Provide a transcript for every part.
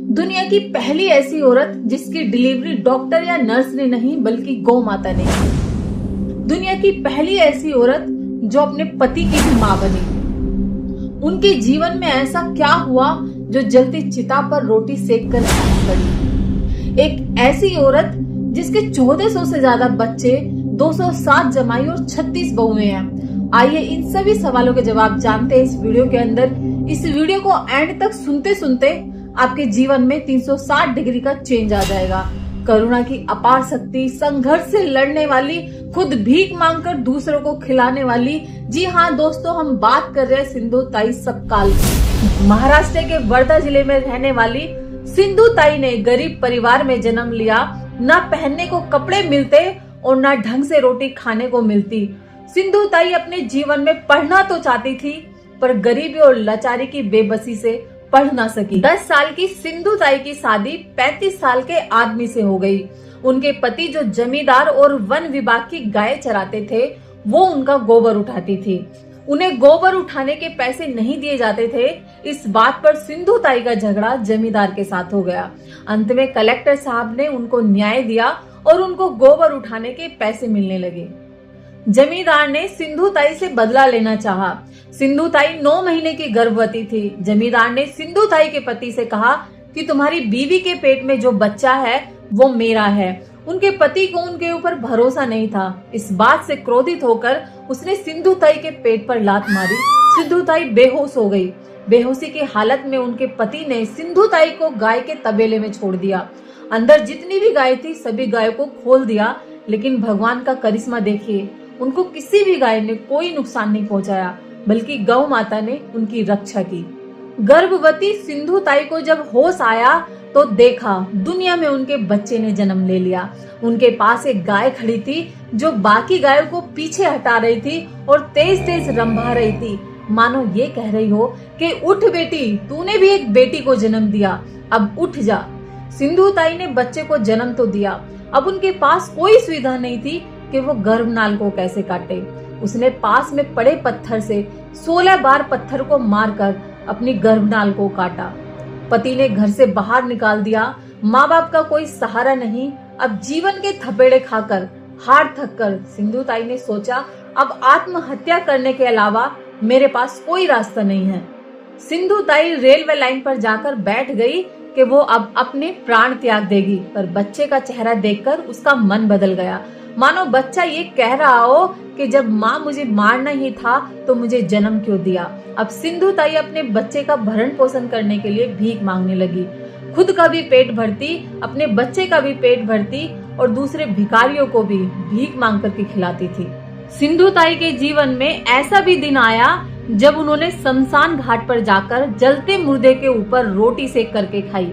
दुनिया की पहली ऐसी औरत जिसकी डिलीवरी डॉक्टर या नर्स ने नहीं बल्कि गौ माता ने की। दुनिया की पहली ऐसी औरत जो अपने पति की भी मां बनी। उनके जीवन में ऐसा क्या हुआ जो जलती चिता पर रोटी सेक कर पड़ी। एक ऐसी औरत जिसके 1400 से ज्यादा बच्चे, 207 जमाई और 36 बहुएं हैं। आइए इन सभी सवालों के जवाब जानते हैं इस वीडियो के अंदर। इस वीडियो को एंड तक सुनते सुनते आपके जीवन में 360 डिग्री का चेंज आ जाएगा। करुणा की अपार शक्ति, संघर्ष से लड़ने वाली, खुद भीख मांगकर दूसरों को खिलाने वाली। जी हाँ दोस्तों, हम बात कर रहे हैं सिंधु ताई सपकाल की। महाराष्ट्र के वर्धा जिले में रहने वाली सिंधु ताई ने गरीब परिवार में जन्म लिया। ना पहनने को कपड़े मिलते और ना ढंग से रोटी खाने को मिलती। सिंधु ताई अपने जीवन में पढ़ना तो चाहती थी पर गरीबी और लाचारी की बेबसी से पढ़ ना सकी। 10 साल की सिंधु ताई की शादी 35 साल के आदमी से हो गई। उनके पति जो जमींदार और वन विभाग की गाय चराते थे, वो उनका गोबर उठाती थी। उन्हें गोबर उठाने के पैसे नहीं दिए जाते थे। इस बात पर सिंधु ताई का झगड़ा जमींदार के साथ हो गया। अंत में कलेक्टर साहब ने उनको न्याय दिया और उनको गोबर उठाने के पैसे मिलने लगे। जमींदार ने सिंधु ताई से बदला लेना चाहा। सिंधु ताई 9 महीने की गर्भवती थी। जमींदार ने सिंधु ताई के पति से कहा कि तुम्हारी बीवी के पेट में जो बच्चा है वो मेरा है। उनके पति को उनके ऊपर भरोसा नहीं था। इस बात से क्रोधित होकर उसने सिंधु ताई के पेट पर लात मारी। सिंधु ताई बेहोश हो गई। बेहोशी की हालत में उनके पति ने सिंधु ताई को गाय के तबेले में छोड़ दिया। अंदर जितनी भी गाय थी सभी गायों को खोल दिया। लेकिन भगवान का करिश्मा देखिए, उनको किसी भी गाय ने कोई नुकसान नहीं पहुंचाया, बल्कि गौ माता ने उनकी रक्षा की। गर्भवती सिंधु ताई को जब होश आया तो देखा दुनिया में उनके बच्चे ने जन्म ले लिया। उनके पास एक गाय खड़ी थी जो बाकी गायों को पीछे हटा रही थी और तेज तेज रंभा रही थी, मानो ये कह रही हो कि उठ बेटी, तूने भी एक बेटी को जन्म दिया, अब उठ जा। सिंधु ताई ने बच्चे को जन्म तो दिया, अब उनके पास कोई सुविधा नहीं थी कि वो गर्भनाल को कैसे काटे। उसने पास में पड़े पत्थर से 16 बार पत्थर को मारकर अपनी गर्भनाल को काटा। पति ने घर से बाहर निकाल दिया। माँ बाप का कोई सहारा नहीं। अब जीवन के थपेड़े खाकर हार थक कर सिंधु ताई ने सोचा अब आत्महत्या करने के अलावा मेरे पास कोई रास्ता नहीं है। सिंधु ताई रेलवे लाइन पर जाकर बैठ गई कि वो अब अपने प्राण त्याग देगी, पर बच्चे का चेहरा देखकर उसका मन बदल गया। मानो बच्चा ये कह रहा हो कि जब माँ मुझे मारना ही था तो मुझे जन्म क्यों दिया। अब सिंधु ताई अपने बच्चे का भरण पोषण करने के लिए भीख मांगने लगी। खुद का भी पेट भरती, अपने बच्चे का भी पेट भरती और दूसरे भिखारियों को भी भीख मांग करके खिलाती थी। सिंधु ताई के जीवन में ऐसा भी दिन आया जब उन्होंने शमशान घाट पर जाकर जलते मुर्दे के ऊपर रोटी सेक करके खाई।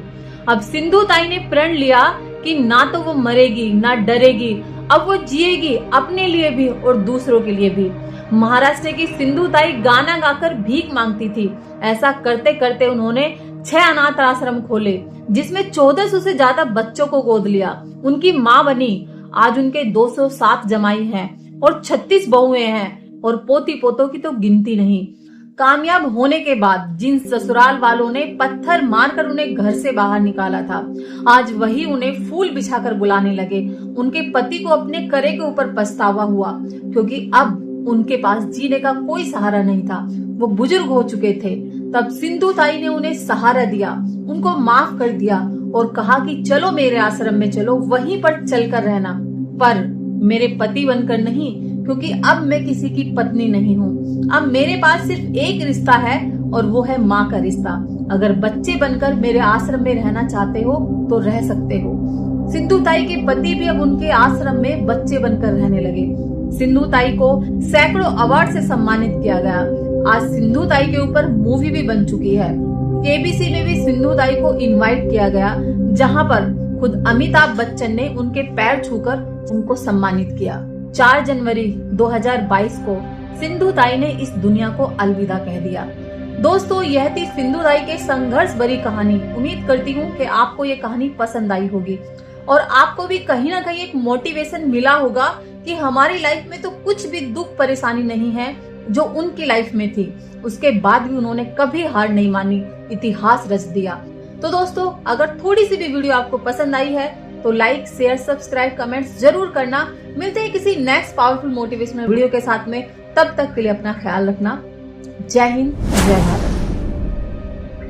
अब सिंधु ताई ने प्रण लिया कि ना तो वो मरेगी ना डरेगी, अब वो जिएगी अपने लिए भी और दूसरों के लिए भी। महाराष्ट्र की सिंधु ताई गाना गाकर भीख मांगती थी। ऐसा करते करते उन्होंने 6 अनाथ आश्रम खोले जिसमें 1400 से ज्यादा बच्चों को गोद लिया। उनकी माँ बनी। आज उनके 207 जमाई हैं और 36 बहुएं हैं और पोती पोतों की तो गिनती नहीं। कामयाब होने के बाद जिन ससुराल वालों ने पत्थर मारकर उन्हें घर से बाहर निकाला था, आज वही उन्हें फूल बिछाकर बुलाने लगे। उनके पति को अपने करे के ऊपर पछतावा हुआ क्योंकि अब उनके पास जीने का कोई सहारा नहीं था। वो बुजुर्ग हो चुके थे। तब सिंधु ताई ने उन्हें सहारा दिया, उनको माफ कर दिया और कहा कि चलो मेरे आश्रम में चलो, वहीं पर चलकर रहना, पर मेरे पति बनकर नहीं, क्योंकि अब मैं किसी की पत्नी नहीं हूँ। अब मेरे पास सिर्फ एक रिश्ता है और वो है माँ का रिश्ता। अगर बच्चे बनकर मेरे आश्रम में रहना चाहते हो तो रह सकते हो। सिंधु ताई के पति भी अब उनके आश्रम में बच्चे बनकर रहने लगे। सिंधु ताई को सैकड़ों अवार्ड से सम्मानित किया गया। आज सिंधु ताई के ऊपर मूवी भी बन चुकी है। केबीसी में भी सिंधु ताई को इनवाइट किया गया, जहाँ पर खुद अमिताभ बच्चन ने उनके पैर छूकर उनको सम्मानित किया। 4 जनवरी 2022 को सिंधु ताई ने इस दुनिया को अलविदा कह दिया। दोस्तों, यह थी सिंधु ताई के संघर्ष भरी कहानी। उम्मीद करती हूँ कि आपको ये कहानी पसंद आई होगी और आपको भी कहीं ना कहीं एक मोटिवेशन मिला होगा कि हमारी लाइफ में तो कुछ भी दुख परेशानी नहीं है जो उनकी लाइफ में थी। उसके बाद भी उन्होंने कभी हार नहीं मानी, इतिहास रच दिया। तो दोस्तों, अगर थोड़ी सी भी वीडियो आपको पसंद आई है तो लाइक, शेयर, सब्सक्राइब, कमेंट्स जरूर करना। मिलते हैं किसी नेक्स्ट पावरफुल मोटिवेशनल वीडियो के साथ में। तब तक के लिए अपना ख्याल रखना। जय हिंद, जय भारत।